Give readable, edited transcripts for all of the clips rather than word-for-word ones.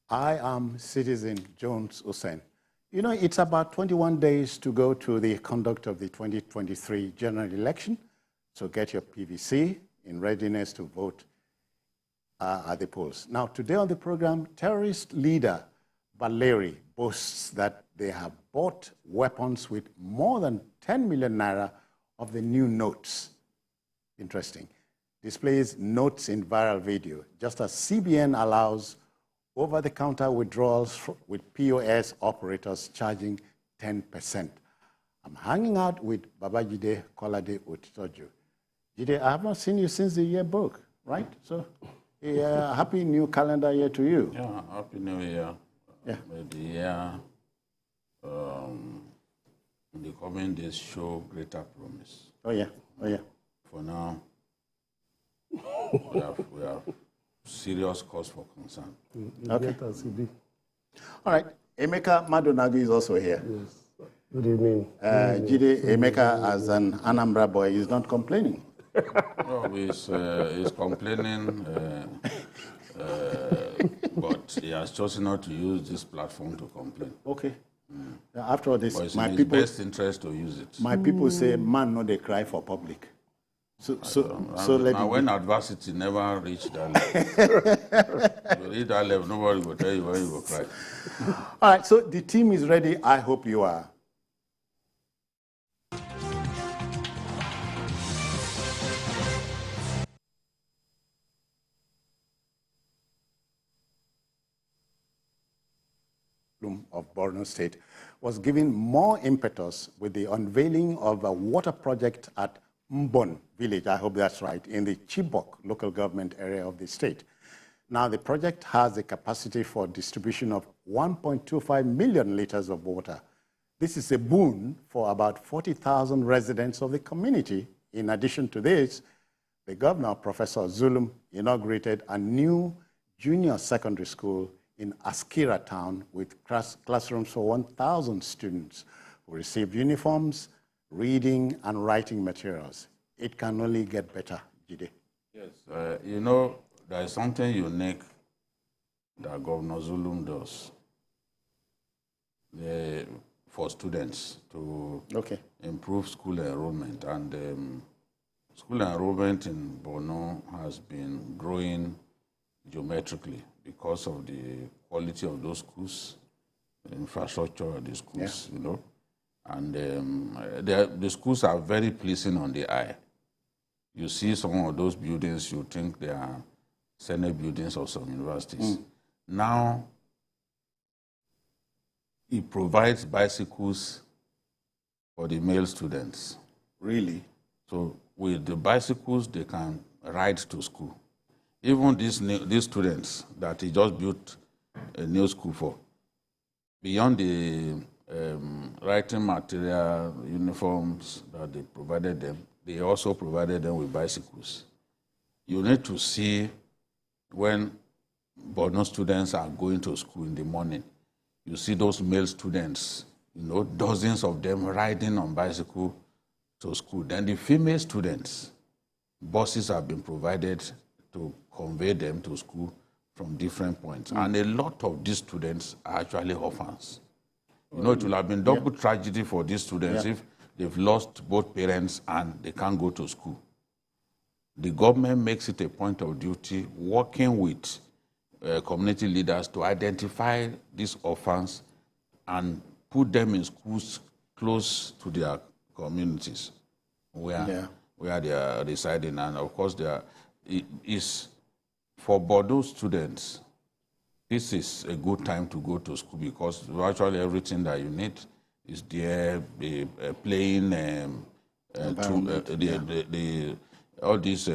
I am Citizen Jones Hussein. You know, it's about 21 days to go to the conduct of the 2023 general election. So get your PVC in readiness to vote at the polls. Now, today on the program, terrorist leader Valeri boasts that they have bought weapons with more than 10 million naira of the new notes. Interesting. Displays notes in viral video, just as CBN allows over-the-counter withdrawals with POS operators charging 10%. I'm hanging out with Baba Jide Kolade Otitoju. Jide, I have not seen you since the year broke, right? So, happy new calendar year to you. Yeah, happy new year. Yeah. May the year in the coming days show greater promise. Oh, yeah. Oh, yeah. For now, we have serious cause for concern. Okay. All right. Emeka Madonagu is also here. Yes. Good evening. Jide, Emeka, as an Anambra boy, is not complaining. No, he's complaining, but he has chosen not to use this platform to complain. Okay. After all this, But it's my in people, his best interest to use it. my people say, man, no, they cry for public. So let now, it when be. adversity never reached that level, you reach that level, nobody will tell you when you will cry. All right, so the team is ready. I hope you are. Of Borno State was given more impetus with the unveiling of a water project at Mbon village, I hope that's right, in the Chibok local government area of the state. Now, the project has the capacity for distribution of 1.25 million liters of water. This is a boon for about 40,000 residents of the community. In addition to this, the governor, Professor Zulum, inaugurated a new junior secondary school in Askira town with classrooms for 1,000 students who received uniforms, reading and writing materials. It can only get better, Jide. Yes, you know, there is something unique that Governor Zulum does for students to improve school enrollment. And school enrollment in Borno has been growing geometrically because of the quality of those schools, the infrastructure of the schools, you know. And the schools are very pleasing on the eye. You see some of those buildings, you think they are Senate buildings of some universities. Now, it provides bicycles for the male students. Really? So with the bicycles, they can ride to school. Even these students that he just built a new school for, beyond the writing material, uniforms that they provided them, they also provided them with bicycles. You need to see when Borno students are going to school in the morning, you see those male students, you know, dozens of them riding on bicycle to school. Then the female students, buses have been provided to convey them to school from different points. And a lot of these students are actually orphans. You know, it will have been double tragedy for these students if they've lost both parents and they can't go to school. The government makes it a point of duty, working with community leaders to identify these orphans and put them in schools close to their communities where they are residing. And of course, it is for Bordeaux students, this is a good time to go to school because virtually everything that you need is there. Playing, all these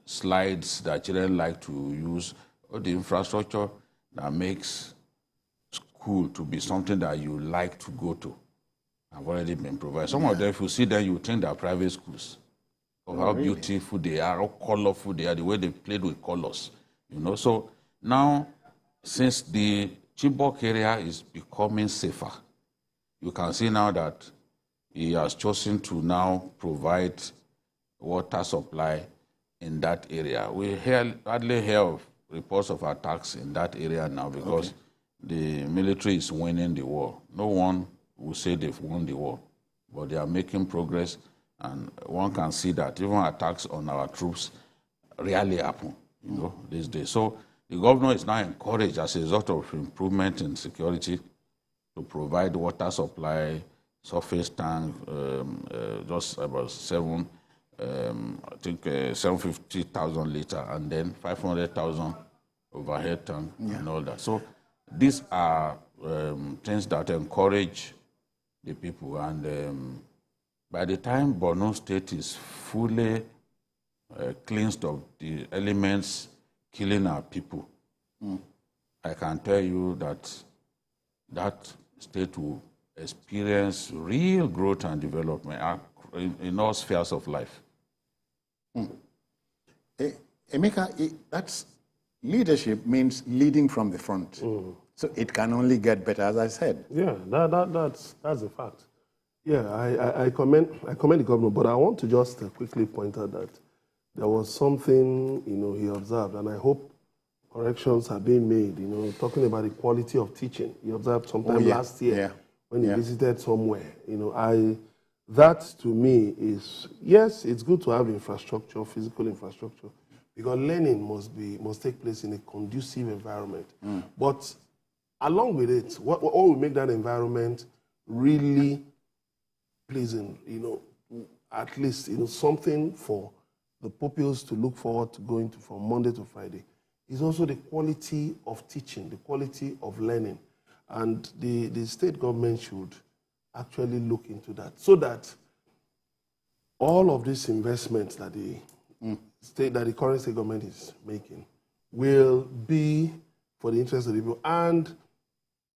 slides that children like to use, all the infrastructure that makes school to be something that you like to go to have already been provided. Some of them, if you see them, you think they're private schools. Of how beautiful they are, how colorful they are, the way they played with colors, you know. So now, since the Chibok area is becoming safer, you can see now that he has chosen to now provide water supply in that area. We hardly hear of reports of attacks in that area now because the military is winning the war. No one will say they've won the war, but they are making progress, and one can see that even attacks on our troops rarely happen, these days. So the governor is now encouraged as a result of improvement in security to provide water supply, surface tank, just about 750,000 liter, and then 500,000 overhead tank and all that. So these are things that encourage the people. And by the time Borno State is fully cleansed of the elements killing our people, I can tell you that that state will experience real growth and development in all spheres of life. Emeka, that's leadership means leading from the front. So it can only get better, as I said. Yeah, that's a fact. Yeah, I commend the governor, but I want to just quickly point out that there was something, he observed, and I hope corrections are being made, talking about the quality of teaching. He observed sometime last year when he visited somewhere. That to me is, yes, it's good to have infrastructure, physical infrastructure, because learning must take place in a conducive environment. But along with it, what will make that environment really pleasing, at least something for the pupils to look forward to going to from Monday to Friday, is also the quality of teaching, the quality of learning. And the state government should actually look into that so that all of these investments that the current state government is making will be for the interest of the people. And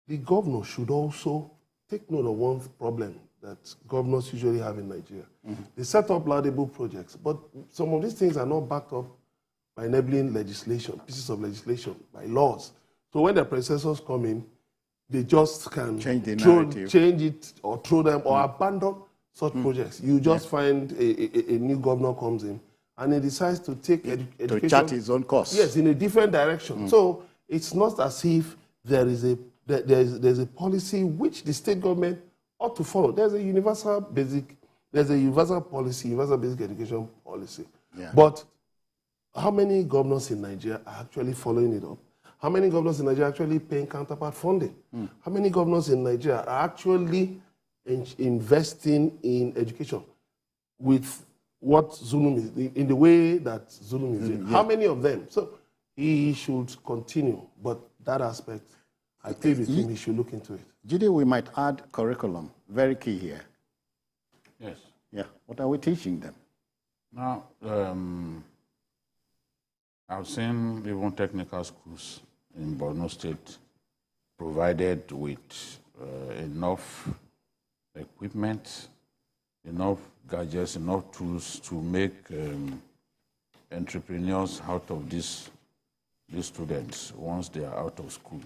the governor should also take note of one problem that governors usually have in Nigeria. They set up laudable projects, but some of these things are not backed up by enabling legislation, pieces of legislation, by laws. So when their predecessors come in, they just can change it or throw them or abandon such projects. You just find a new governor comes in and he decides to take education to chart his own course. Yes, in a different direction. So it's not as if there's a policy which the state government ought to follow. There's a universal basic policy, universal basic education policy. But how many governors in Nigeria are actually following it up? How many governors in Nigeria are actually paying counterpart funding? How many governors in Nigeria are actually investing in education with what Zulum is, in the way that Zulum is doing? How many of them? So he should continue, but that aspect, I think he should look into it. Judy, we might add curriculum, very key here. Yes. Yeah, what are we teaching them? Now, I've seen even technical schools in Borno State provided with enough equipment, enough gadgets, enough tools to make entrepreneurs out of these students once they are out of school.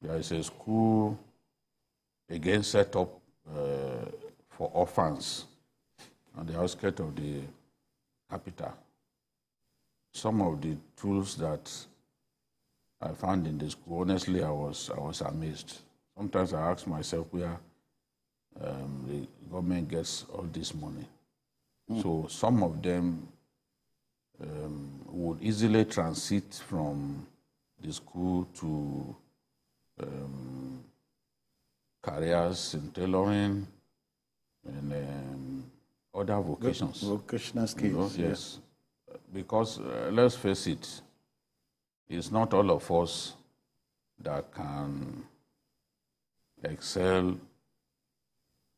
There is a school again set up for orphans on the outskirts of the capital. Some of the tools that I found in the school, honestly, I was amazed. Sometimes I ask myself where the government gets all this money. So some of them would easily transit from the school to careers in tailoring and other vocations. Vocational skills. Yes. Because let's face it, it's not all of us that can excel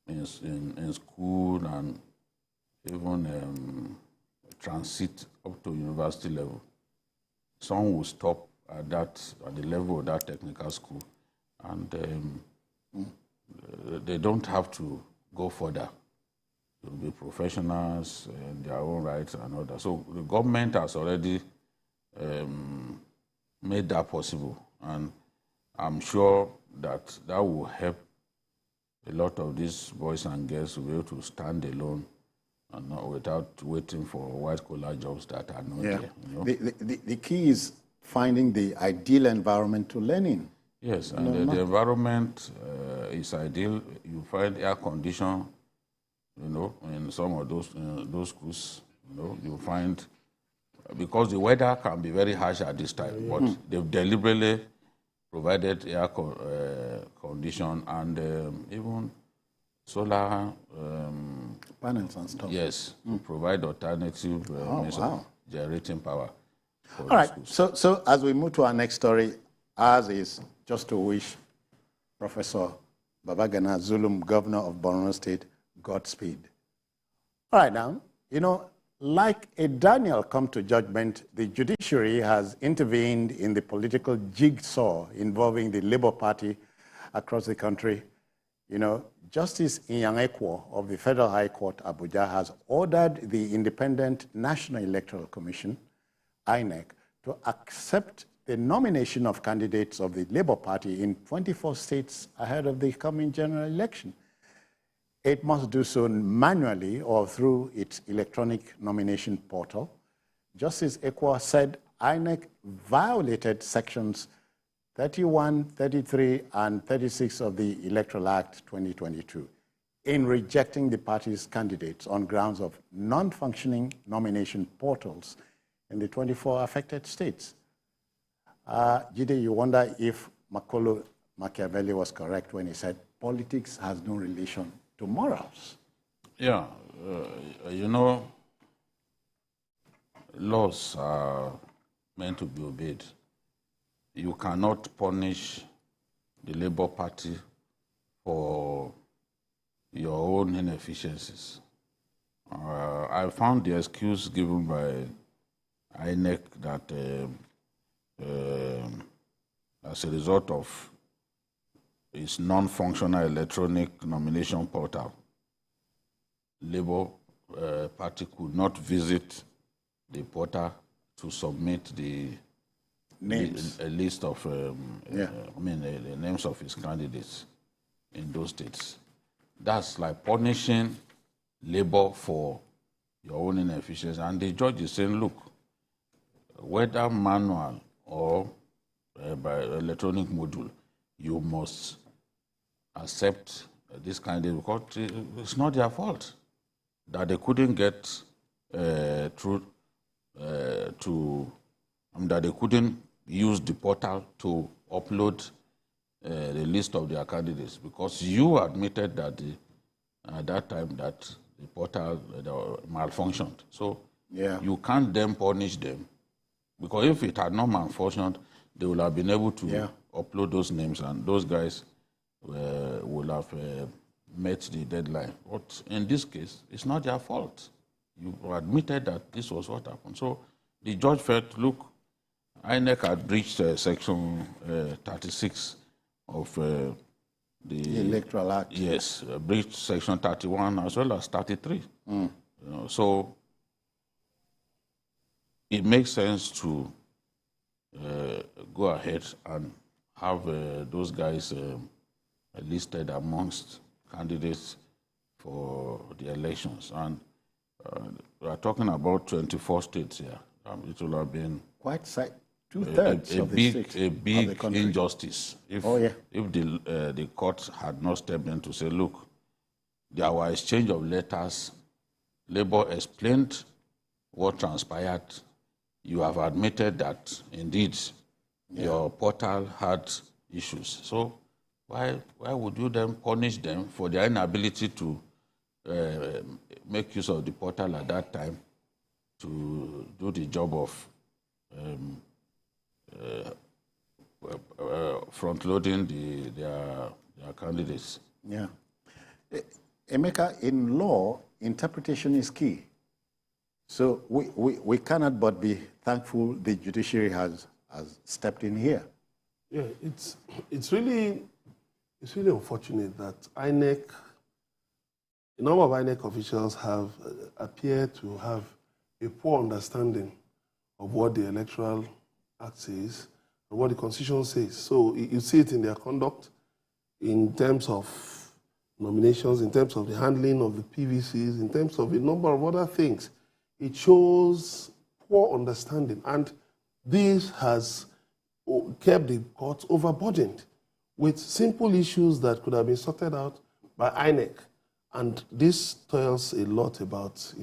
in school and even transit up to university level. Some will stop at the level of that technical school, and they don't have to go further to be professionals in their own rights and all that. So the government has already made that possible, and I'm sure that will help a lot of these boys and girls to be able to stand alone and without waiting for white-collar jobs that are not there. The key is finding the ideal environment to learn in. Yes, and the environment is ideal. You find air condition, in some of those schools. You find, because the weather can be very harsh at this time, but they've deliberately provided air condition and even solar panels and stuff. Yes, provide alternative means of generating power. All right. So as we move to our next story, ours is just to wish Professor Babagana Zulum, Governor of Borno State, Godspeed. All right, now, like a Daniel come to judgment, the judiciary has intervened in the political jigsaw involving the Labour Party across the country. Justice Inyang of the Federal High Court, Abuja, has ordered the Independent National Electoral Commission, INEC, to accept the nomination of candidates of the Labour Party in 24 states ahead of the coming general election. It must do so manually or through its electronic nomination portal. Justice Ekwa said INEC violated sections 31, 33, and 36 of the Electoral Act 2022 in rejecting the party's candidates on grounds of non-functioning nomination portals in the 24 affected states. Jide, you wonder if Macaulay Machiavelli was correct when he said politics has no relation to morals. Yeah, laws are meant to be obeyed. You cannot punish the Labour Party for your own inefficiencies. I found the excuse given by INEC that as a result of its non-functional electronic nomination portal, Labour Party could not visit the portal to submit the names. A list of the names of its candidates in those states. That's like punishing Labour for your own inefficiency. And the judge is saying, look, whether manual or by electronic module, you must accept this candidate because it's not their fault that they couldn't get through that they couldn't use the portal to upload the list of their candidates because you admitted that at that time that the portal malfunctioned. So you can't then punish them because if it had not malfunctioned, they would have been able to upload those names and those guys would have met the deadline. But in this case, it's not their fault. You admitted that this was what happened. So the judge felt, look, INEC had breached section 36 of the Electoral Act. Yes, breached section 31 as well as 33. So it makes sense to go ahead and have those guys listed amongst candidates for the elections. And we are talking about 24 states here. It will have been quite two-thirds of the states. A big injustice if the court had not stepped in to say, look, there was exchange of letters. Labour explained what transpired. You have admitted that indeed your portal had issues. So why would you then punish them for their inability to make use of the portal at that time to do the job of front-loading their candidates? Yeah. Emeka, in law, interpretation is key. So we cannot but be thankful the judiciary has stepped in here. Yeah, it's really unfortunate that INEC, a number of INEC officials have appeared to have a poor understanding of what the Electoral Act says and what the Constitution says. So you see it in their conduct, in terms of nominations, in terms of the handling of the PVCs, in terms of a number of other things. It shows poor understanding. And this has kept the courts overburdened with simple issues that could have been sorted out by INEC. And this tells a lot about,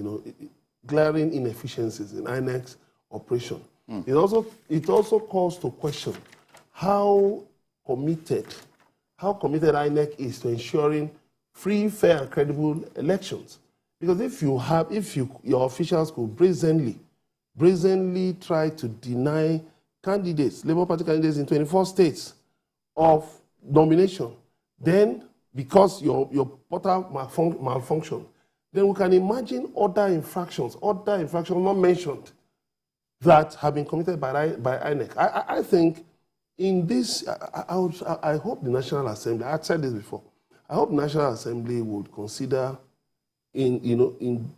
glaring inefficiencies in INEC's operation. It also calls to question how committed INEC is to ensuring free, fair, and credible elections. Because if your officials could brazenly try to deny candidates, Labour Party candidates in 24 states of nomination, then because your portal malfunction, then we can imagine other infractions not mentioned that have been committed by INEC. I think in this, I hope the National Assembly, I've said this before, I hope the National Assembly would consider inserting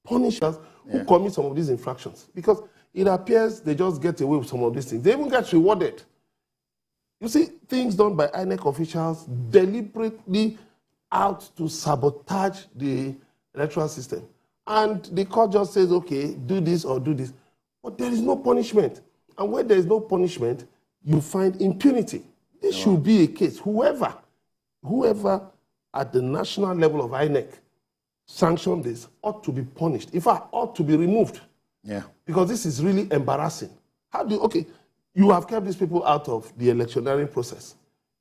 punishments who commit some of these infractions. Because it appears they just get away with some of these things. They even get rewarded. You see, things done by INEC officials deliberately out to sabotage the electoral system. And the court just says, okay, do this or do this. But there is no punishment. And when there is no punishment, you find impunity. This should be a case. Whoever at the national level of INEC sanctioned this ought to be punished. In fact, ought to be removed. Yeah. Because this is really embarrassing. You have kept these people out of the electioneering process.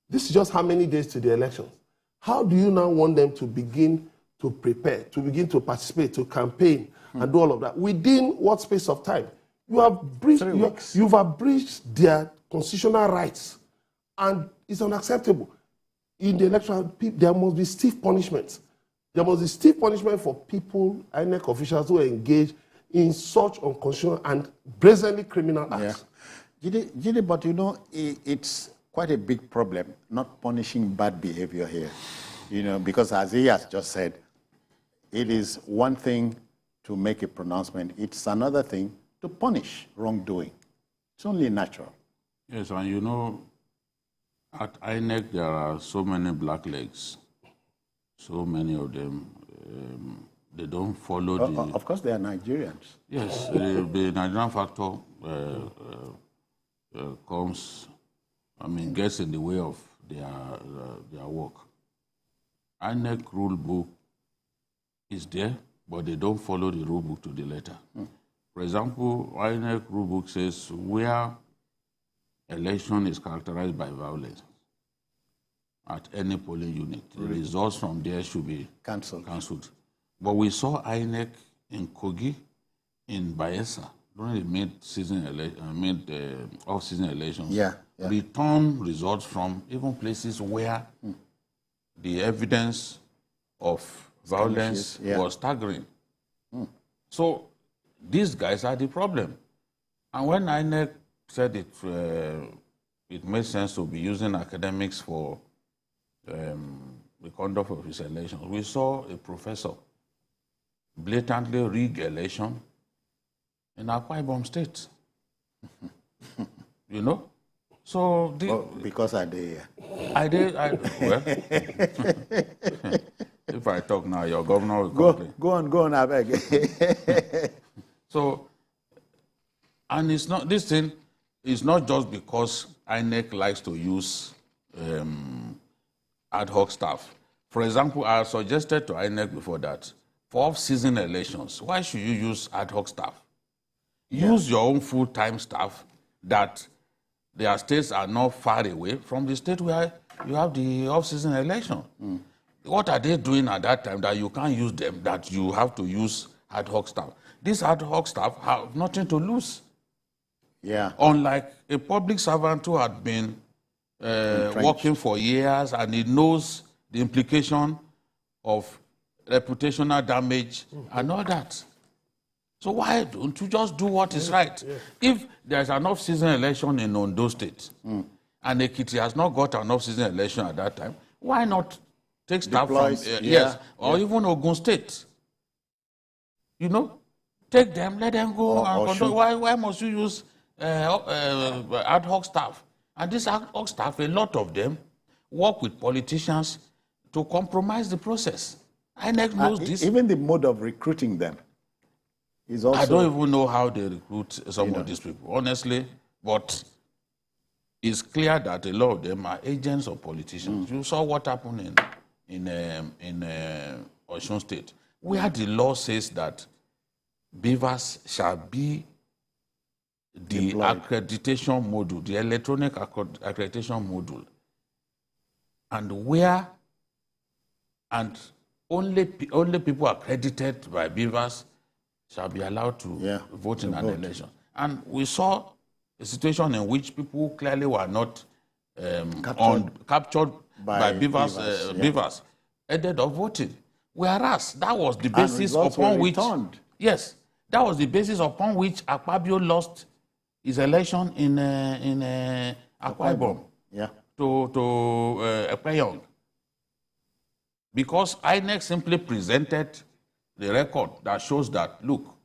This is just how many days to the elections. How do you now want them to begin to prepare, to begin to participate, to campaign, and do all of that? Within what space of time? You have breached their constitutional rights, and it's unacceptable. In the electoral, there must be stiff punishments. There must be stiff punishment for people, INEC officials who engage in such unconstitutional and brazenly criminal acts. Gide, but it's quite a big problem, not punishing bad behavior here. Because as he has just said, it is one thing to make a pronouncement. It's another thing to punish wrongdoing. It's only natural. Yes, and at INEC there are so many blacklegs, so many of them. They don't follow the... Of course, they are Nigerians. Yes, the Nigerian factor gets in the way of their work. INEC rule book is there, but they don't follow the rule book to the letter. For example, INEC rule book says where election is characterized by violence at any polling unit, the results from there should be cancelled. But we saw INEC in Kogi, in Bayelsa, during the mid-off-season elections, return results from even places where the evidence of violence was staggering. So these guys are the problem. And when INEC said it made sense to be using academics for the conduct of his elections, we saw a professor blatantly rig election in Akwa Ibom State. So because I did. Well, if I talk now, your governor will complain. Go on, I beg. So, and it's not, this thing is not just because INEC likes to use ad hoc staff. For example, I suggested to INEC before that, for off-season elections, why should you use ad hoc staff? Use your own full-time staff that their states are not far away from the state where you have the off-season election. What are they doing at that time that you can't use them, that you have to use ad hoc staff? These ad hoc staff have nothing to lose. Yeah. Unlike a public servant who had been working for years and he knows the implication of reputational damage and all that. So why don't you just do what is right? If there's an off-season election in Ondo State and Ekiti has not got an off-season election at that time, why not take staff from, even Ogun State? Take them, let them go. Why must you use ad hoc staff? And this ad hoc staff, a lot of them work with politicians to compromise the process. INEC knows this. Even the mode of recruiting them. He's also, I don't even know how they recruit some of these people, honestly, but it's clear that a lot of them are agents of politicians. You saw what happened in Osun State, where the law says that beavers shall be the accreditation module, the electronic accreditation module, and only people accredited by beavers shall be allowed to vote in an election. And we saw a situation in which people clearly were not captured by beavers ended up voting. Whereas that was the basis upon which that was the basis upon which Akpabio lost his election in Akwa Ibom to Ekpeyong. Because INEC simply presented the record that shows that, look,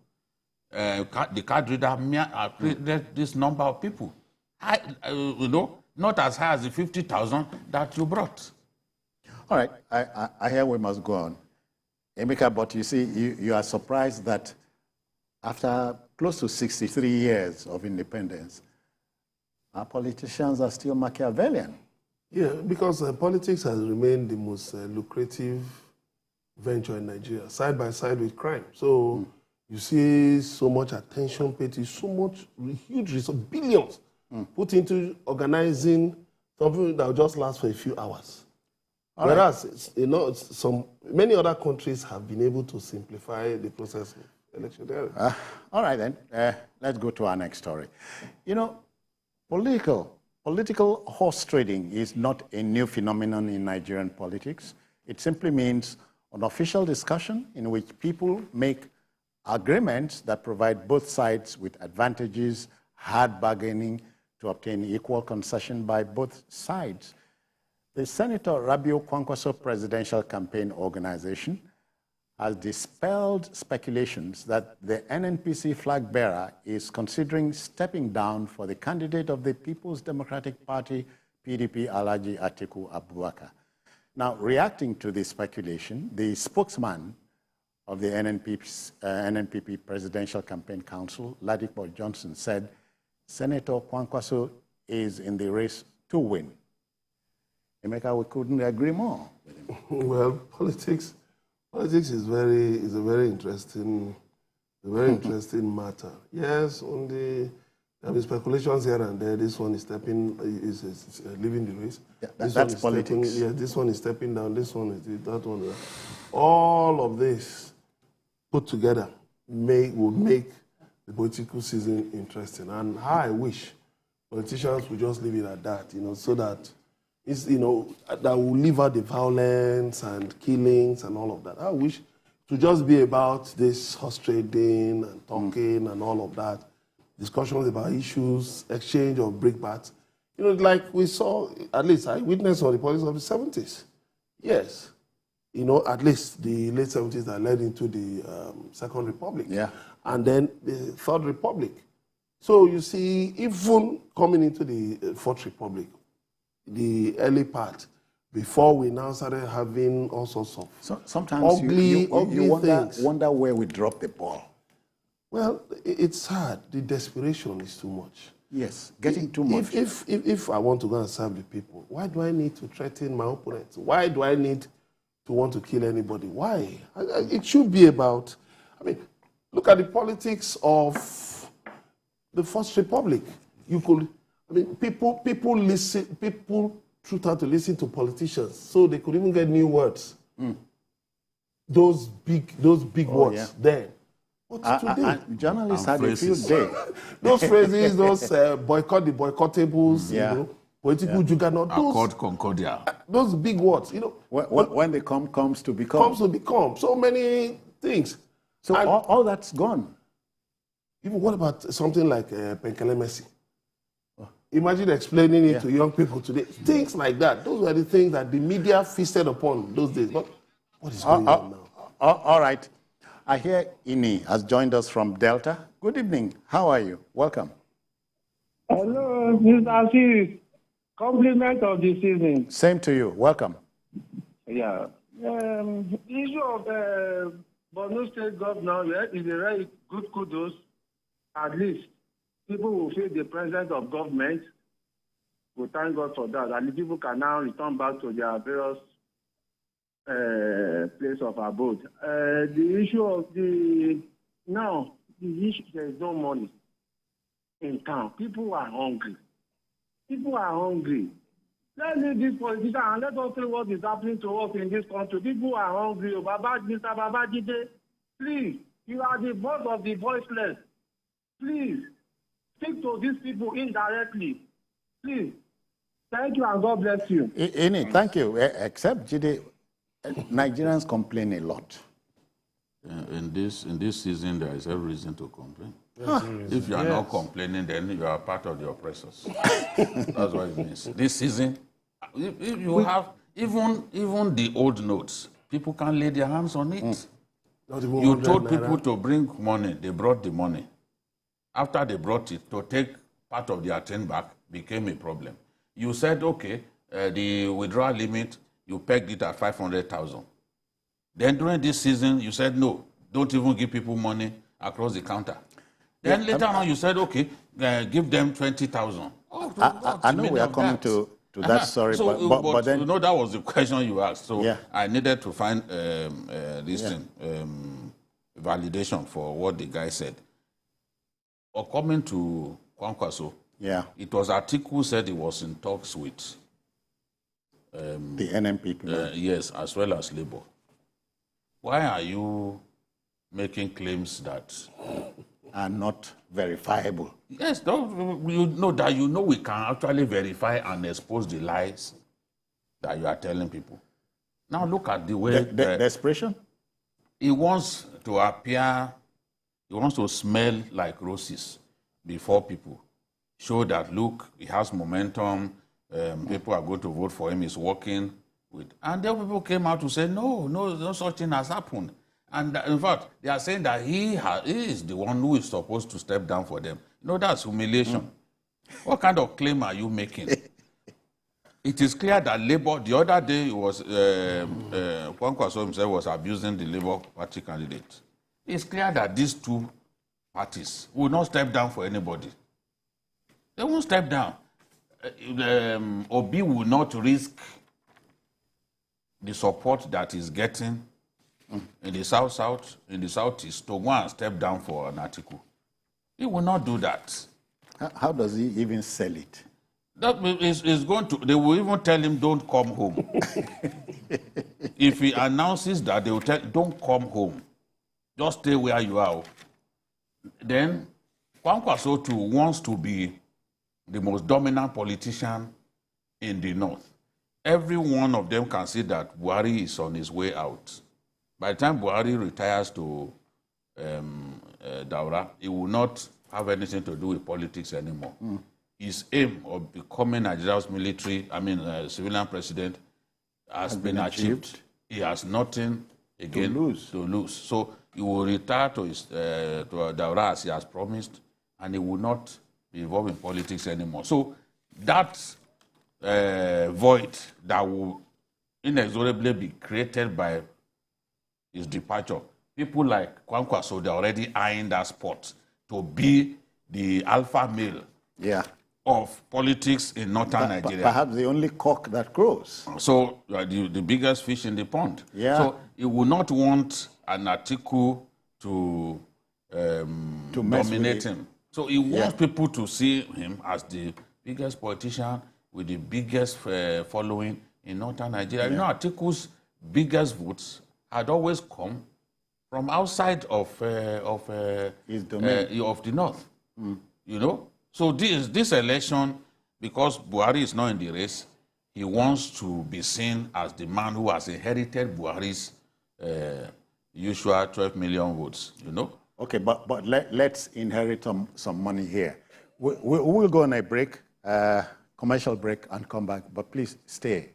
the card reader created this number of people. Not as high as the 50,000 that you brought. All right, I hear we must go on. Emeka, but you see, you are surprised that after close to 63 years of independence, our politicians are still Machiavellian. Yeah, because politics has remained the most lucrative venture in Nigeria, side by side with crime. So you see so much attention paid to so much huge resources, billions put into organizing something that will just last for a few hours. Whereas, many other countries have been able to simplify the process of election. All right, then. Let's go to our next story. Political horse trading is not a new phenomenon in Nigerian politics. It simply means an official discussion in which people make agreements that provide both sides with advantages, hard bargaining to obtain equal concession by both sides. The Senator Rabiu Kwankwaso Presidential Campaign Organization has dispelled speculations that the NNPC flag bearer is considering stepping down for the candidate of the People's Democratic Party, PDP, Alhaji Atiku Abubakar. Now, reacting to this speculation, the spokesman of the NNPP Presidential Campaign Council, Ladipo Johnson, said Senator Kwankwaso is in the race to win. Emeka, we couldn't agree more with him. Well, politics is a very interesting matter. Yes, there have been speculations here and there. This one is leaving the race. Yeah, that's politics. This one is stepping down. This one is that one. All of this put together would make the political season interesting. And how I wish politicians would just leave it at that, so that that will leave out the violence and killings and all of that. I wish to just be about this horse trading and talking and all of that, discussions about issues, exchange of brickbats. Like we saw, at least I witnessed on the politics of the 70s. Yes. At least the late 70s that led into the Second Republic. Yeah. And then the Third Republic. So you see, even coming into the Fourth Republic, the early part, before we now started having all sorts of sometimes ugly things. Wonder where we dropped the ball. Well, it's sad. The desperation is too much. Yes, getting too much. If I want to go and serve the people, why do I need to threaten my opponents? Why do I need to want to kill anybody? Why? It should be about, look at the politics of the First Republic. People truth out to listen to politicians so they could even get new words. Those big words then. What's today? Journalists had a field day. Those phrases, those boycott the boycottables, political juggernaut. Accord Concordia. Those big words, When they comes to become. Comes to become. So many things. So all that's gone. Even what about something like Penkele Messi? Imagine explaining it to young people today. Things like that. Those were the things that the media feasted upon those days. But what is going on now? All right. I hear Ini has joined us from Delta. Good evening. How are you? Welcome. Hello, Mr. Assis. Compliment of the season. Same to you. Welcome. Yeah. The issue of Borno State governor is a very good kudos. At least people will feel the presence of government. We thank God for that. And the people can now return back to their various place of abode. The issue of the issue, there is no money in town. People are hungry. People are hungry. Let's leave this politician and let us see what is happening to us in this country. People are hungry. Mr. Babajide, please, you are the voice of the voiceless. Please, speak to these people indirectly. Please. Thank you and God bless you. Thank you. Except, Jide, Nigerians complain a lot. In this season, there is every reason to complain. If you are not complaining, then you are part of the oppressors. That's what it means. This season, if you have even the old notes, people can lay their hands on it. You told people to bring money, they brought the money. After they brought it, to take part of their thing back became a problem. You said, okay, the withdrawal limit, you pegged it at 500,000. Then during this season, you said, no, don't even give people money across the counter. Then later on, you said, okay, give them 20,000. I know we are coming to that, sorry, so, but then... You know, that was the question you asked. So I needed to find this thing, validation for what the guy said. Or coming to Kwankwaso, it was Atiku said he was in talks with the NM people. Yes, as well as Labour. Why are you making claims that are not verifiable? Yes, you know we can actually verify and expose the lies that you are telling people. Now look at the way desperation. He wants to appear. He wants to smell like roses before people. Show that, look, he has momentum, people are going to vote for him, he's working with... And then people came out to say, no such thing has happened. And in fact, they are saying that he is the one who is supposed to step down for them. No, that's humiliation. What kind of claim are you making? It is clear that Labour, the other day, was Kwankwaso himself was abusing the Labour Party candidate. It's clear that these two parties will not step down for anybody. They won't step down. Obi will not risk the support that he's getting in the South, in the Southeast, to go and step down for an article. He will not do that. How does he even sell it? That is going to. They will even tell him, "Don't come home." If he announces that, they will tell, "Don't come home. Just stay where you are." Then Kwankwaso too wants to be the most dominant politician in the North. Every one of them can see that Buhari is on his way out. By the time Buhari retires to Daura, he will not have anything to do with politics anymore. His aim of becoming Nigeria's civilian president has been achieved. He has nothing again to lose. So he will retire to Daura as he has promised, and he will not be involved in politics anymore. So that void that will inexorably be created by his departure, people like Kwankwaso, they're already eyeing that spot to be the alpha male of politics in northern Nigeria. Perhaps the only cock that crows. So the biggest fish in the pond. So he would not want an Atiku to dominate him. So he wants people to see him as the biggest politician with the biggest following in northern Nigeria. You know, Atiku's biggest votes had always come from outside of his domain. Of the north. You know, so this election, because Buhari is not in the race, he wants to be seen as the man who has inherited Buhari's usual 12 million votes. You know. Okay, but let's inherit some money here. We'll go on a break, commercial break, and come back. But please stay.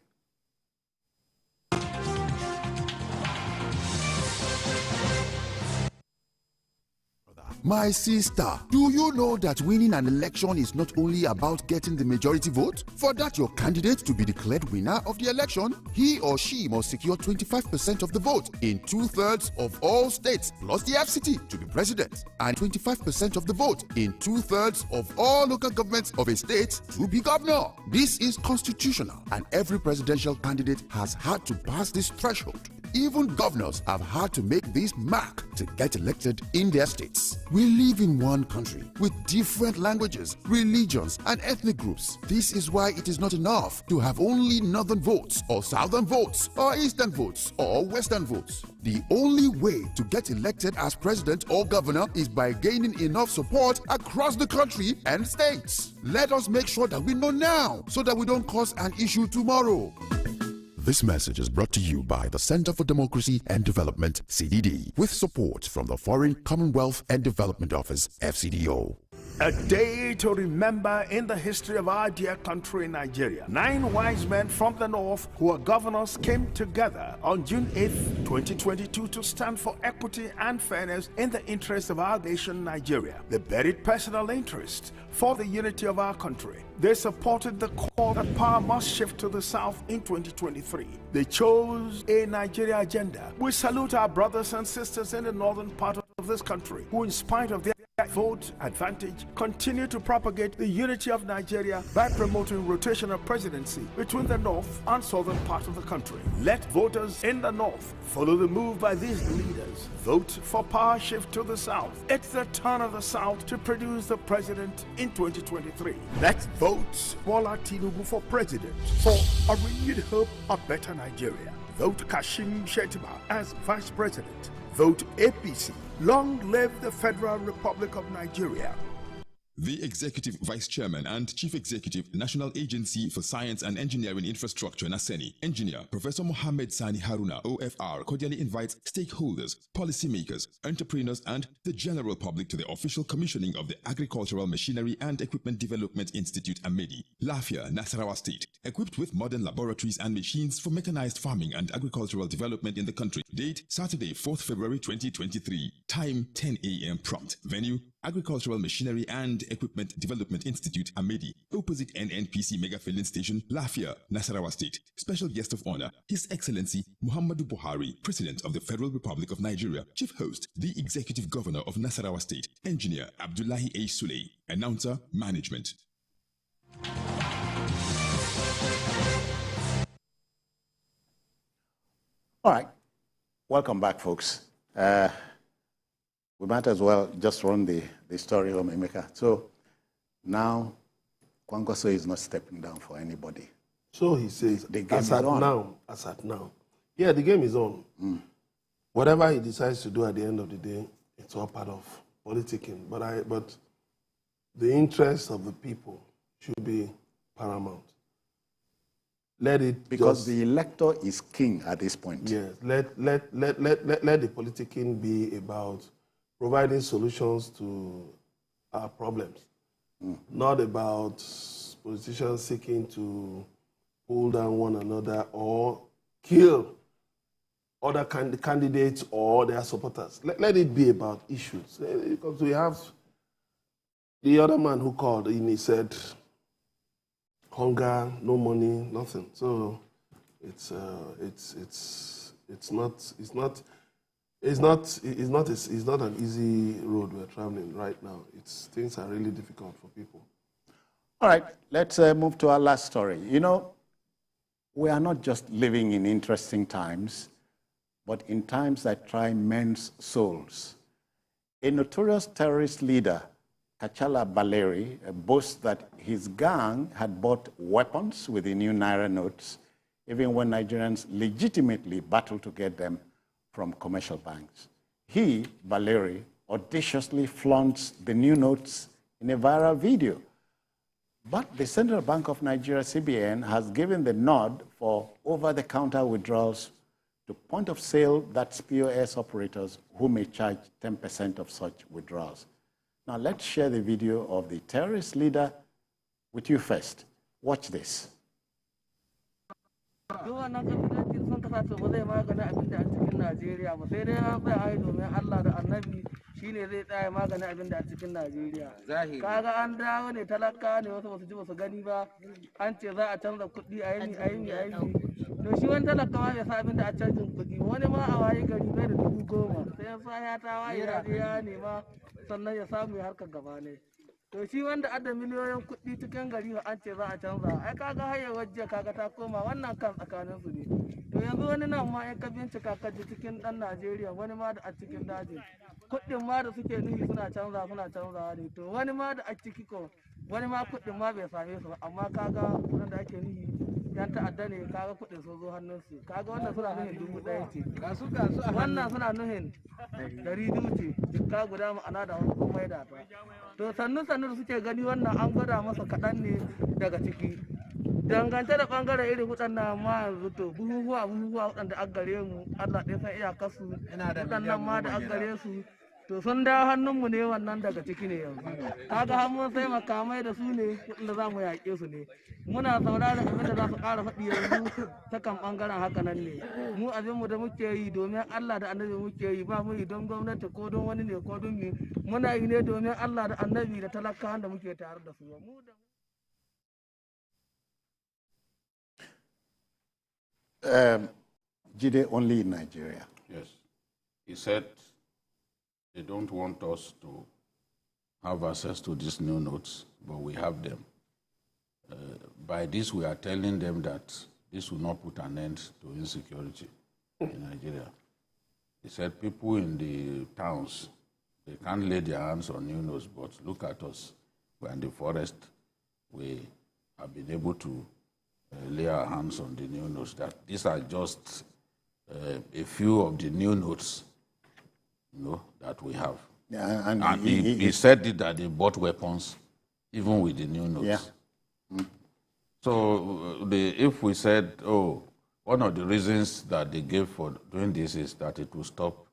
My sister, do you know that winning an election is not only about getting the majority vote? For that your candidate to be declared winner of the election, he or she must secure 25% of the vote in 2/3 of all states plus the FCT to be president, and 25% of the vote in 2/3 of all local governments of a state to be governor. This is constitutional, and every presidential candidate has had to pass this threshold. Even governors have had to make this mark to get elected in their states. We live in one country with different languages, religions, and ethnic groups. This is why it is not enough to have only northern votes, or southern votes, or eastern votes, or western votes. The only way to get elected as president or governor is by gaining enough support across the country and states. Let us make sure that we know now so that we don't cause an issue tomorrow. This message is brought to you by the Center for Democracy and Development, CDD, with support from the Foreign Commonwealth and Development Office, FCDO. A day to remember in the history of our dear country, Nigeria. 9 wise men from the north who are governors came together on June 8th, 2022 to stand for equity and fairness in the interest of our nation, Nigeria. They buried personal interest for the unity of our country. They supported the call that power must shift to the south in 2023. They chose a Nigeria agenda. We salute our brothers and sisters in the northern part of this country who, in spite of their vote advantage, continue to propagate the unity of Nigeria by promoting rotational presidency between the north and southern part of the country. Let voters in the north follow the move by these leaders. Vote for power shift to the south. It's the turn of the south to produce the president in 2023. Let's vote Bola Tinubu for president for a renewed hope of better Nigeria. Vote Kashim Shettima as vice president. Vote APC. Long live the Federal Republic of Nigeria. The Executive Vice Chairman and Chief Executive, National Agency for Science and Engineering Infrastructure, NASENI, Engineer Professor Mohammed Sani Haruna, OFR, cordially invites stakeholders, policymakers, entrepreneurs, and the general public to the official commissioning of the Agricultural Machinery and Equipment Development Institute, AMEDI, Lafia, Nasarawa State, equipped with modern laboratories and machines for mechanized farming and agricultural development in the country. Date, Saturday, 4th February 2023. Time, 10 a.m. prompt. Venue, Agricultural Machinery and Equipment Development Institute, AMEDI, opposite NNPC Mega Filling Station, Lafia, Nasarawa State. Special guest of honor, His Excellency Muhammadu Buhari, President of the Federal Republic of Nigeria. Chief host, the Executive Governor of Nasarawa State, Engineer Abdullahi A. Suley. Announcer, Management. All right. Welcome back, folks. We might as well just run the story home, Emeka. So now, Kwankwaso is not stepping down for anybody. So he says, The game as is at on. now, as at now. Yeah, the game is on. Whatever he decides to do at the end of the day, it's all part of politicking. But the interests of the people should be paramount. Let it Because the elector is king at this point. Yes, let the politicking be about providing solutions to our problems, not about politicians seeking to pull down one another or kill other candidates or their supporters. Let it be about issues. Because we have the other man who called in, he said, hunger, no money, nothing. So it's not an easy road we're traveling right now. Things are really difficult for people. All right, let's move to our last story. You know, we are not just living in interesting times, but in times that try men's souls. A notorious terrorist leader, Kachala Baleri, boasts that his gang had bought weapons with the new Naira notes, even when Nigerians legitimately battled to get them from commercial banks. He, Baleri, audaciously flaunts the new notes in a viral video. But the Central Bank of Nigeria, CBN, has given the nod for over-the-counter withdrawals to point-of-sale, that's POS operators, who may charge 10% of such withdrawals. Now let's share the video of the terrorist leader with you first. Watch this. shine zai tsaya magani abin da a cikin Najeriya. Kaga an dawo ne talaka ne wasu basu ji basu gani ba, an ce za a canza kuɗi a yi. To shi wani talaka ma bai sa abin da a canjin kuɗi, wani ma a waye gari bai da 10,000 sai ya sa ya ta waye ya je ya nema sannan ya samu ya harkar gaba ne. To shi wanda adda miliyoyin kuɗi cikin gari an ce za a canza, ai kaga hayar wajen kaga ta koma wannan kan tsakanin su ne. To yanzu wani nan ma in ka bincika ka ji cikin ɗan Najeriya wani ma da a cikin daji kuɗin ma da suke nufi suna canzawa ne. To wani ma da a ciki ko wani ma kuɗin ma bai same su amma kaga kuɗin da ake nufi yan ta'adda ne kaga kuɗin sun zo hannunsu. Kaga wannan suna nuhin 1,000 ce, wannan suna nuhin 200 ce, jikka guda ma'ana da wasu kuma da ta. To sannu da suke gani wannan an gwada masa kaɗan ne daga ciki. Dangance da ɓangaren irin waɗannan ma yanzu to buhuhuwa waɗanda an gare mu Allah ɗaya san iyakarsu waɗannan ma da an gare su to sun dawo hannunmu ne wannan daga ciki ne yanzu. Kaga har mun sai makamai da su ne waɗanda za mu yaƙe su ne. Muna sauraron abin da za su ƙara faɗi yanzu ta kan ɓangaren haka nan ne. Mu abinmu da muke yi domin Allah da annabi muke yi ba mu yi don gwamnati ko don wani ne ko don mi. Muna yi ne domin Allah da annabi da talakawan da muke tare da su. Jide, only in Nigeria. Yes. He said they don't want us to have access to these new notes, but we have them. By this, we are telling them that this will not put an end to insecurity in Nigeria. He said people in the towns, they can't lay their hands on new notes, but look at us. We're in the forest. We have been able to lay our hands on the new notes. That these are just a few of the new notes, that we have. Yeah, and he said that they bought weapons, even with the new notes. Yeah. So if we said, one of the reasons that they gave for doing this is that it will stop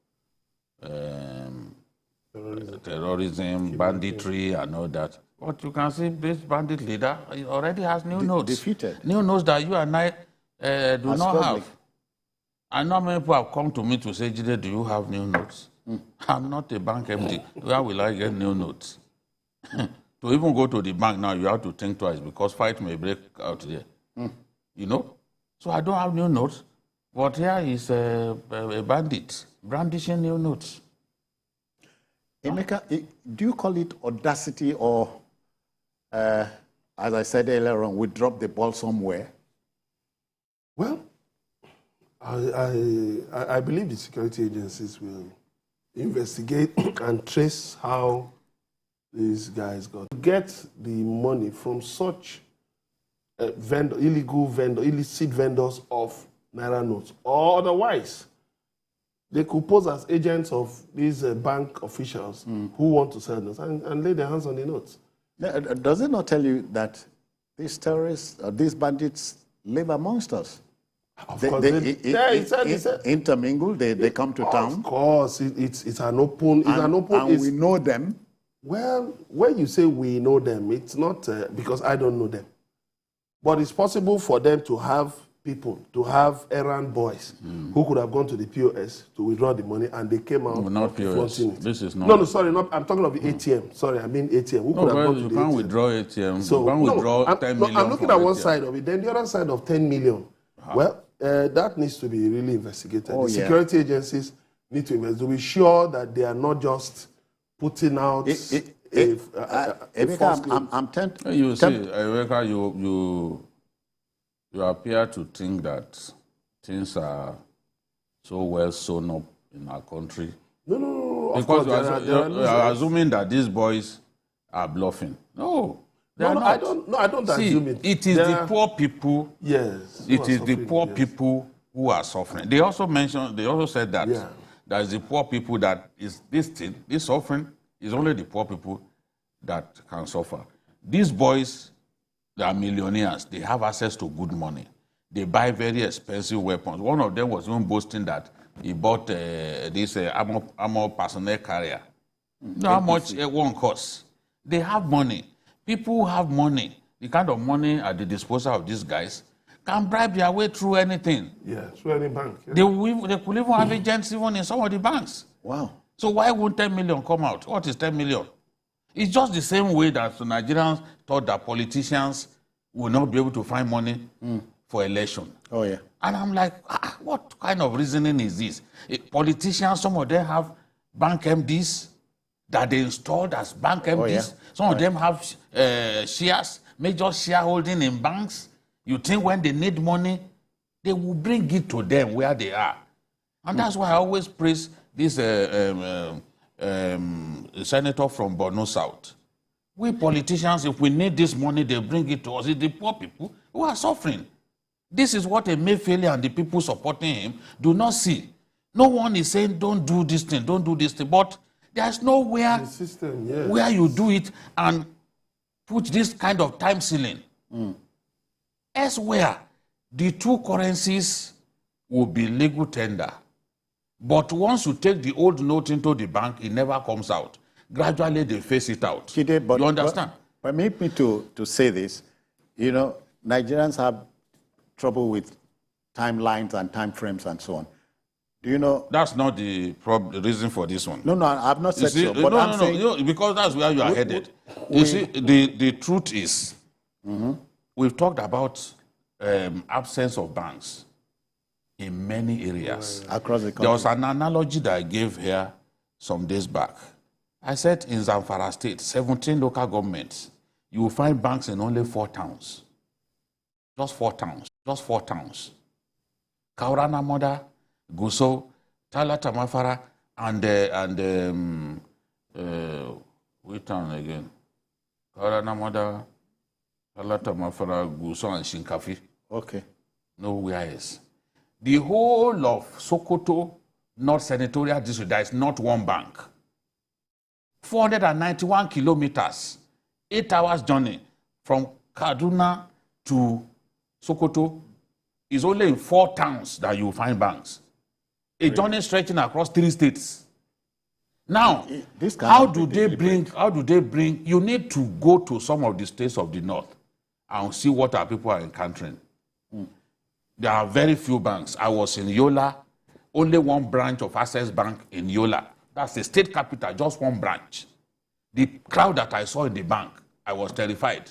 terrorism, banditry, and all that. But you can see this bandit leader already has new notes. Defeated. New notes that you and I do not have. I know many people have come to me to say, Jide, do you have new notes? I'm not a bank MD. Where will I get new notes? To even go to the bank now, you have to think twice because fight may break out there. So I don't have new notes. But here is a bandit brandishing new notes. Emeka, do you call it audacity or, as I said earlier on, we drop the ball somewhere? Well, I believe the security agencies will investigate and trace how these guys got to get the money from such illicit vendors of Naira notes, or otherwise they could pose as agents of these bank officials who want to sell notes and lay their hands on the notes. Does it not tell you that these terrorists, these bandits live amongst us? Of course, they intermingle, they come to town. Of course, it's an open, and we know them. Well, when you say we know them, it's not because I don't know them. But it's possible for them to have people, to have errand boys who could have gone to the POS to withdraw the money, and they came out. No, not POS. This is not. No, sorry, I'm talking of the ATM. Sorry, I mean ATM. Who could have gone to the ATM? You can't withdraw ATM. So, you can't withdraw 10 million. I'm looking at one side of it. Then the other side of 10 million. Well, that needs to be really investigated. The security agencies need to investigate to be sure that they are not just putting out I'm tempted. You see, Emeka, you appear to think that things are so well sewn up in our country. No. Because you're assuming that these boys are bluffing. No. I don't assume it. It is the poor people. Yes. It is the poor people who are suffering. They also said that that is the poor people that is this suffering is only the poor people that can suffer. These boys, they are millionaires. They have access to good money. They buy very expensive weapons. One of them was even boasting that he bought this armor personnel carrier. You know how much one costs? They have money. People who have money, the kind of money at the disposal of these guys, can bribe their way through anything. Yeah, through any bank. Yeah. They could even have agents even in some of the banks. Wow. So why won't 10 million come out? What is 10 million? It's just the same way that Nigerians thought that politicians will not be able to find money for election. Oh, yeah. And I'm like, what kind of reasoning is this? Politicians, some of them have bank MDs that they installed as bank MDs. Oh, yeah. Some of them have shares, major shareholding in banks. You think when they need money, they will bring it to them where they are. And that's why I always praise this senator from Borno South. We politicians, if we need this money, they bring it to us. It's the poor people who are suffering. This is what Emefiele and the people supporting him do not see. No one is saying, don't do this thing, don't do this thing. But there's nowhere where you do it and put this kind of time ceiling. Elsewhere, the two currencies will be legal tender. But once you take the old note into the bank, it never comes out. Gradually, they phase it out. Chide, but, you understand? But permit me to say this. You know, Nigerians have trouble with timelines and time frames and so on. Do you know? That's not the reason for this one. No, I've not said so. But I'm saying, because that's where you are headed. You see, the truth is, we've talked about absence of banks in many areas. Across the country. There was an analogy that I gave here some days back. I said in Zamfara State, 17 local governments, you will find banks in only 4 towns. Just 4 towns. Just 4 towns. Kaurana Moda, Guso, Tala Tamafara, and which town again? Kaurana Moda, Tala Tamafara, Guso, and Shinkafi. Okay. Nowhere else. The whole of Sokoto, North Senatorial District, there is not one bank. 491 kilometers, 8 hours journey from Kaduna to Sokoto is only in 4 towns that you will find banks. A journey stretching across 3 states. Now, how do they bring, you need to go to some of the states of the north and see what our people are encountering. There are very few banks. I was in Yola, only one branch of Access Bank in Yola. That's the state capital, just one branch. The crowd that I saw in the bank, I was terrified.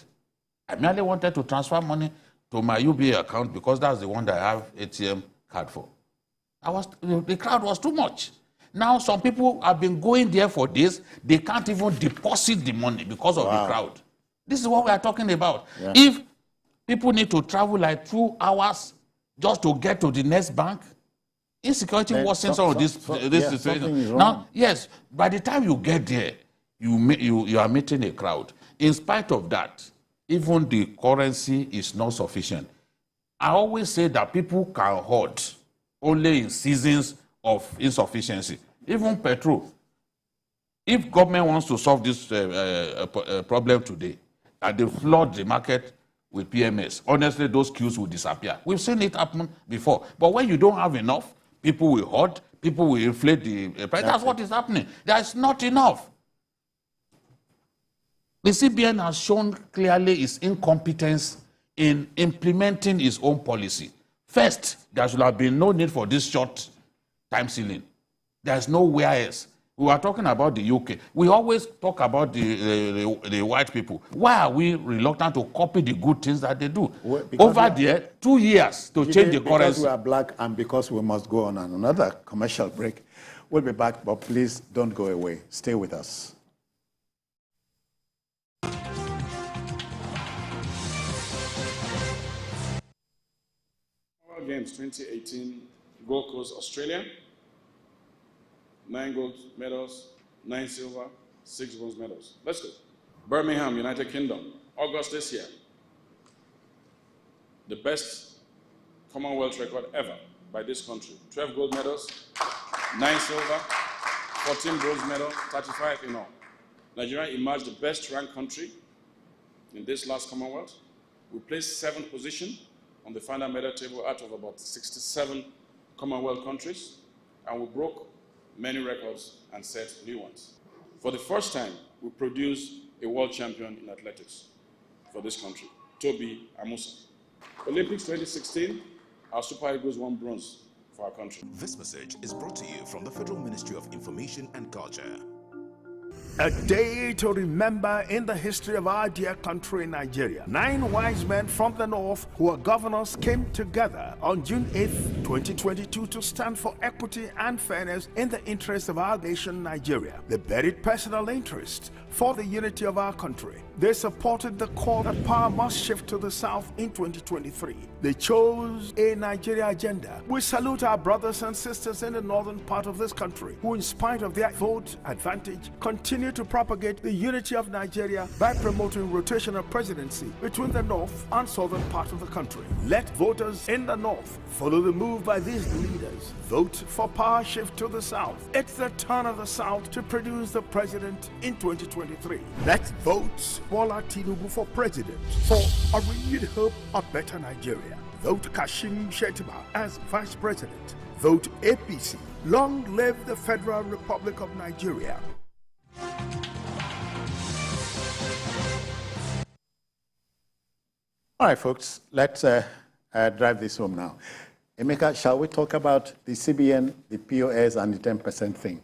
I merely wanted to transfer money to my UBA account because that's the one that I have ATM card for. The crowd was too much. Now some people have been going there for this. They can't even deposit the money because of the crowd. This is what we are talking about. Yeah. If people need to travel like 2 hours just to get to the next bank, insecurity worsens all this situation. Now, yes, by the time you get there, you are meeting a crowd. In spite of that, even the currency is not sufficient. I always say that people can hoard only in seasons of insufficiency. Even petrol. If government wants to solve this problem today, and they flood the market with PMS, honestly, those queues will disappear. We've seen it happen before. But when you don't have enough, people will hoard, people will inflate the price. That's what is happening. There's not enough. The CBN has shown clearly its incompetence in implementing its own policy. First, there should have been no need for this short time ceiling. There's nowhere else. We were talking about the UK. We always talk about the white people. Why are we reluctant to copy the good things that they do? Over there, 2 years to change the currency. Because we are black and because we must go on another commercial break. We'll be back, but please don't go away. Stay with us. Games 2018, Gold Coast, Australia. 9 gold medals, 9 silver, 6 bronze medals. Let's go. Birmingham, United Kingdom, August this year. The best Commonwealth record ever by this country. 12 gold medals, 9 silver, 14 bronze medals, 35 in all. Nigeria emerged the best ranked country in this last Commonwealth. We placed 7th position on the final medal table out of about 67 Commonwealth countries, and we broke many records and set new ones. For the first time, we produced a world champion in athletics for this country, Toby Amusa. Olympics 2016, our Super Eagles won bronze for our country. This message is brought to you from the Federal Ministry of Information and Culture. A day to remember in the history of our dear country, Nigeria. 9 wise men from the north who are governors came together on June 8th, 2022 to stand for equity and fairness in the interest of our nation, Nigeria. They buried personal interest for the unity of our country. They supported the call that power must shift to the south in 2023. They chose a Nigeria agenda. We salute our brothers and sisters in the northern part of this country who, in spite of their vote advantage, continue to propagate the unity of Nigeria by promoting rotational presidency between the north and southern part of the country. Let voters in the north follow the move by these leaders. Vote for power shift to the south. It's the turn of the south to produce the president in 2023. Let's vote Bola Tinubu for president for a renewed hope of better Nigeria. Vote Kashim Shettima as vice president. Vote APC. Long live the Federal Republic of Nigeria. All right, folks, let's drive this home now. Emeka, shall we talk about the CBN, the POS, and the 10% thing?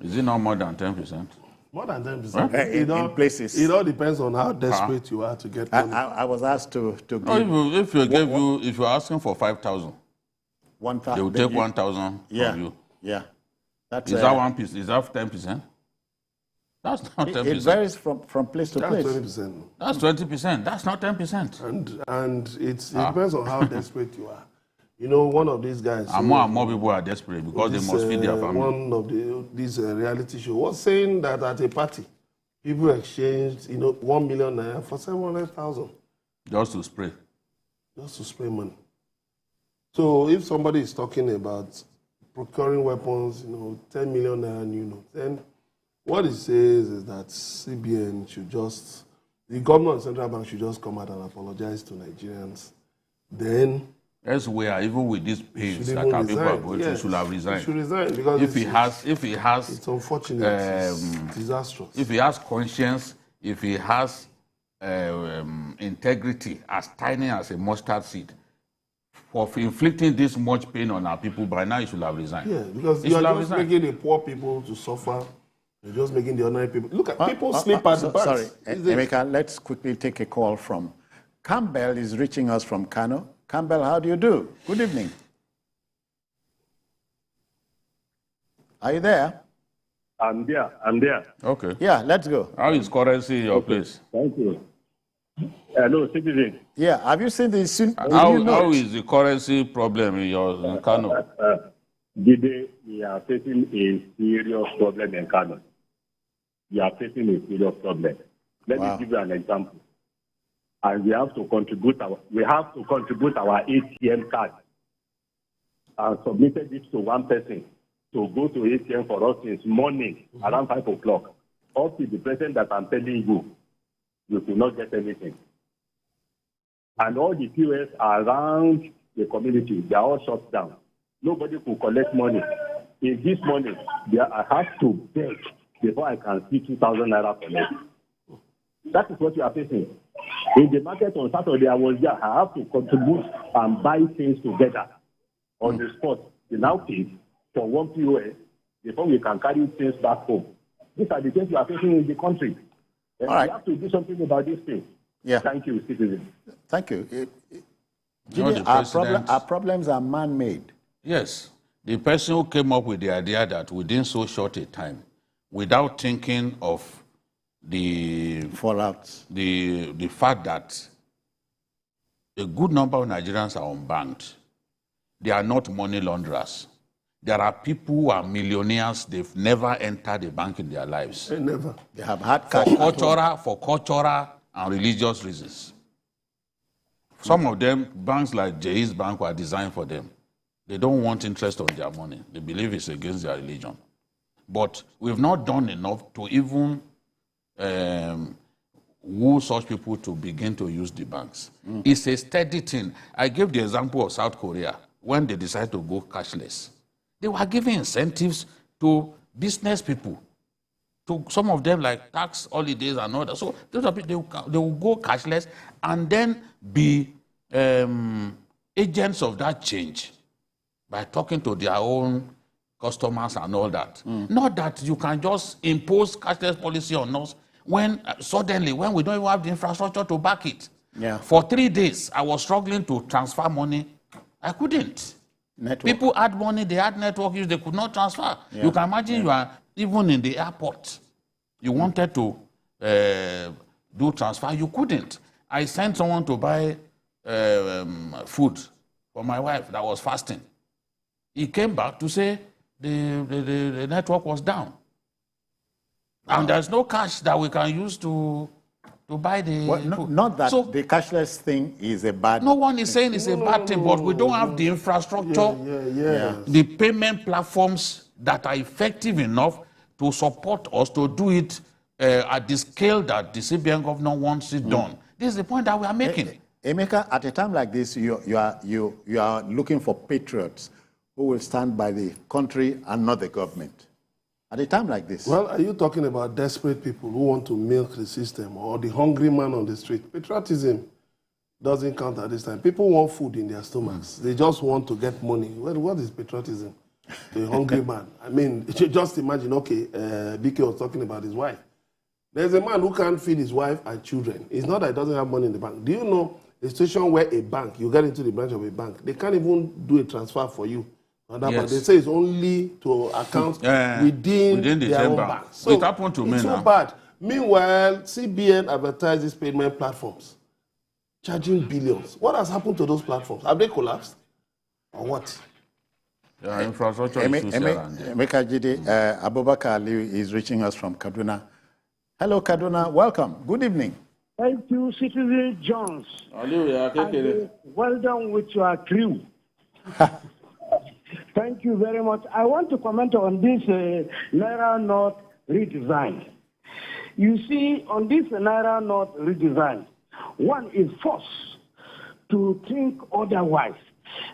Is it not more than 10%? More than 10%. Huh? In places. It all depends on how desperate you are to get money. I was asked to give. No, if you're asking for 5,000, they will take 1,000 from you. Yeah. Is that 1 piece? Is that 10%? That's not 10%. It varies from place to place. That's 20%. That's 20%. That's not 10%. And it depends on how desperate you are. You know, one of these guys. And more people are desperate because they must feed their family. One of these reality show was saying that at a party, people exchanged, 1 million naira for 700,000. Just to spray. Just to spray money. So if somebody is talking about procuring weapons, 10 million naira, then what it says is that CBN should the government and central bank should just come out and apologize to Nigerians. Then elsewhere, even with these pains that our people are going through, should have resigned. He should resign because if he has, it's unfortunate, it's disastrous. If he has conscience, if he has integrity as tiny as a mustard seed, for inflicting this much pain on our people, by now he should have resigned. Yeah, because you're just making the poor people to suffer. You're just making the ordinary people. Look at people sleep at the banks. Sorry, Emeka, let's quickly take a call from Campbell. Is reaching us from Kano. Campbell, how do you do? Good evening. Are you there? I'm there. Okay. Yeah, let's go. How is currency in your place? Thank you. Hello, citizen. Yeah, have you seen the... How is the currency problem in Kano? Today, we are facing a serious problem in Kano. We are facing a serious problem. Let me give you an example. And we have to contribute our ATM card and submitted it to one person to go to ATM for us since morning around 5 o'clock. Up to the present that I'm telling you, you will not get anything. And all the POS around the community, they are all shut down. Nobody could collect money. In this morning, I have to beg before I can see 2,000 naira collect. That is what you are facing. In the market on Saturday, I was there. I have to contribute and buy things together on the spot. The now pays for one POS before we can carry things back home. These are the things we are facing in the country. And we have to do something about this thing. Yeah. Thank you, citizen. Thank you. Jimmy, our problems are man-made. Yes. The person who came up with the idea that within so short a time, without thinking of the fallout, the fact that a good number of Nigerians are unbanked. They are not money launderers. There are people who are millionaires. They've never entered a bank in their lives. Never. They have had cash for cultural and religious reasons. Some of them, banks like Jai's Bank were designed for them. They don't want interest on their money. They believe it's against their religion. But we've not done enough to even woo such people to begin to use the banks. It's a steady thing. I gave the example of South Korea when they decided to go cashless. They were giving incentives to business people, to some of them like tax holidays and all that. So those are people, they will go cashless and then be agents of that change by talking to their own customers and all that. Not that you can just impose cashless policy on us when suddenly, when we don't even have the infrastructure to back it. Yeah. For 3 days, I was struggling to transfer money. I couldn't. Network. People had money, they had network use, they could not transfer. Yeah. You can imagine you are even in the airport. You wanted to do transfer, you couldn't. I sent someone to buy food for my wife that was fasting. He came back to say the network was down. And there's no cash that we can use to buy the food. Not that so, the cashless thing is a bad no one is saying it's a bad thing, but we don't have the infrastructure, the payment platforms that are effective enough to support us to do it at the scale that the CBN governor wants it done. This is the point that we are making. Emeka, at a time like this, you are looking for patriots who will stand by the country and not the government. At a time like this. Well, are you talking about desperate people who want to milk the system or the hungry man on the street? Patriotism doesn't count at this time. People want food in their stomachs. They just want to get money. Well, what is patriotism? The hungry man. I mean, just imagine, okay, BK was talking about his wife. There's a man who can't feed his wife and children. It's not that he doesn't have money in the bank. Do you know a situation where a bank, you get into the branch of a bank, they can't even do a transfer for you? Yes. They say it's only to accounts within their own bank. So it happened to me it's now. so bad. Meanwhile, CBN advertises payment platforms, charging billions. What has happened to those platforms? Have they collapsed? Or what? Infrastructure Emeka Jide, Abubakar Aliyu is reaching us from Kaduna. Hello, Kaduna. Welcome. Good evening. Thank you, Citizen Jones. Well done with your crew. Thank you very much. I want to comment on this Naira North redesign. You see, on this Naira North redesign, one is forced to think otherwise,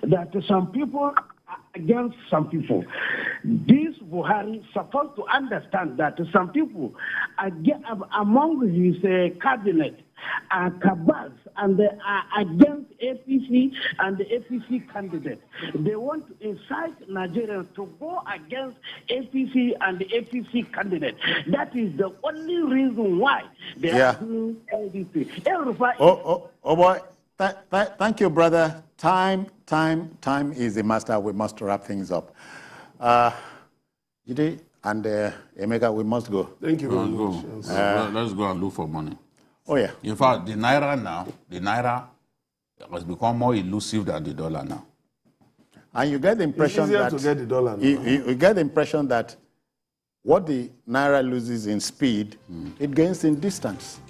that some people are against some people. This Buhari is supposed to understand that some people among his cabinet are cabals and they are against APC and the APC candidate. They want to incite Nigerians to go against APC and the APC candidate. That is the only reason why they are doing all these things. Oh boy. Thank you, brother. Time is the master. We must wrap things up. Jide and Emeka, we must go. Thank you very much. Let's go and look for money. Oh, yeah. In fact, the Naira has become more elusive than the dollar now. And you get the impression to get the dollar now. You get the impression that what the Naira loses in speed, it gains in distance.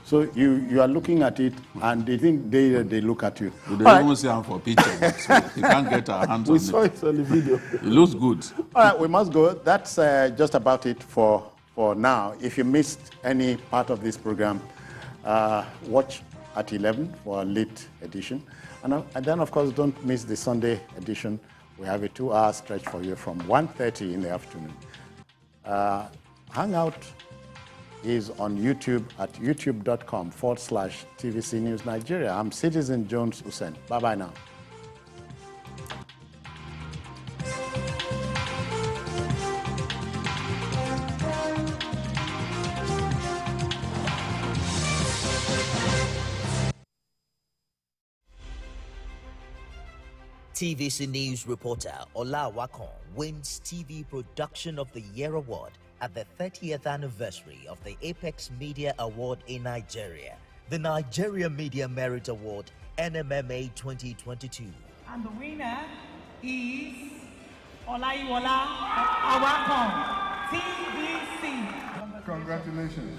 So you are looking at it, and they think they look at you. We don't even see them for picture, so you can't get our hands on it. We saw it on the video. It looks good. All right, we must go. That's just about it for now. If you missed any part of this program, watch at 11 for a late edition. And then, of course, don't miss the Sunday edition. We have a 2-hour stretch for you from 1:30 in the afternoon. Hangout is on YouTube at youtube.com/TVC News Nigeria. I'm Citizen Jones Hussein. Bye-bye now. TVC News reporter Ola Wakon wins TV Production of the Year award at the 30th anniversary of the Apex Media Award in Nigeria, the Nigeria Media Merit Award, NMMA 2022. And the winner is Olaiwola Awakon, TVC. Congratulations.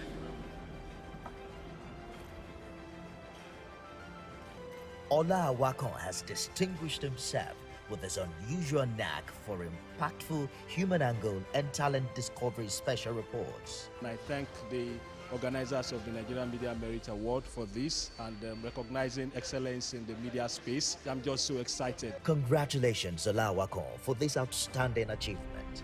Ola Awakon has distinguished himself with his unusual knack for impactful human angle and talent discovery special reports. I thank the organizers of the Nigerian Media Merit Award for this and recognizing excellence in the media space. I'm just so excited. Congratulations, Ola Awakon, for this outstanding achievement.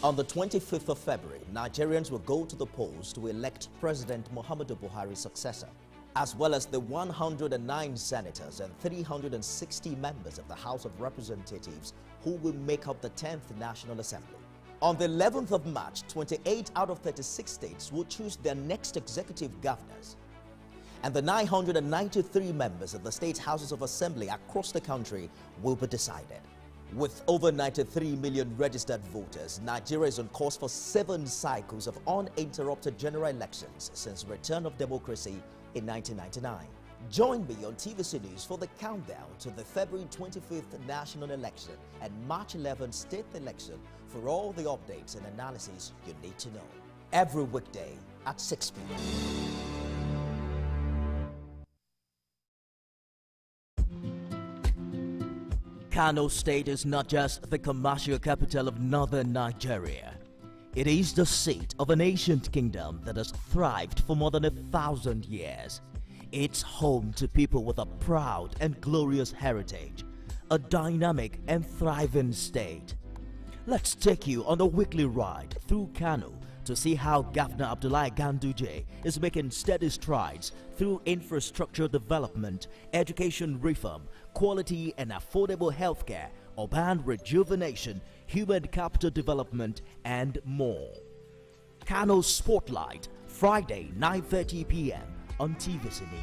On the 25th of February, Nigerians will go to the polls to elect President Muhammadu Buhari's successor, as well as the 109 senators and 360 members of the House of Representatives who will make up the 10th National Assembly. On the 11th of March, 28 out of 36 states will choose their next executive governors. And the 993 members of the state houses of assembly across the country will be decided. With over 93 million registered voters, Nigeria is on course for 7 cycles of uninterrupted general elections since return of democracy in 1999. Join me on TVC News for the countdown to the February 25th national election and March 11th state election for all the updates and analysis you need to know. Every weekday at 6 p.m. Kano State is not just the commercial capital of northern Nigeria. It is the seat of an ancient kingdom that has thrived for more than 1,000 years. It's home to people with a proud and glorious heritage, a dynamic and thriving state. Let's take you on a weekly ride through Kano to see how Governor Abdullahi Ganduje is making steady strides through infrastructure development, education reform, quality and affordable healthcare, urban rejuvenation, human capital development, and more. Kano Spotlight, Friday, 9:30 p.m. on TVC News.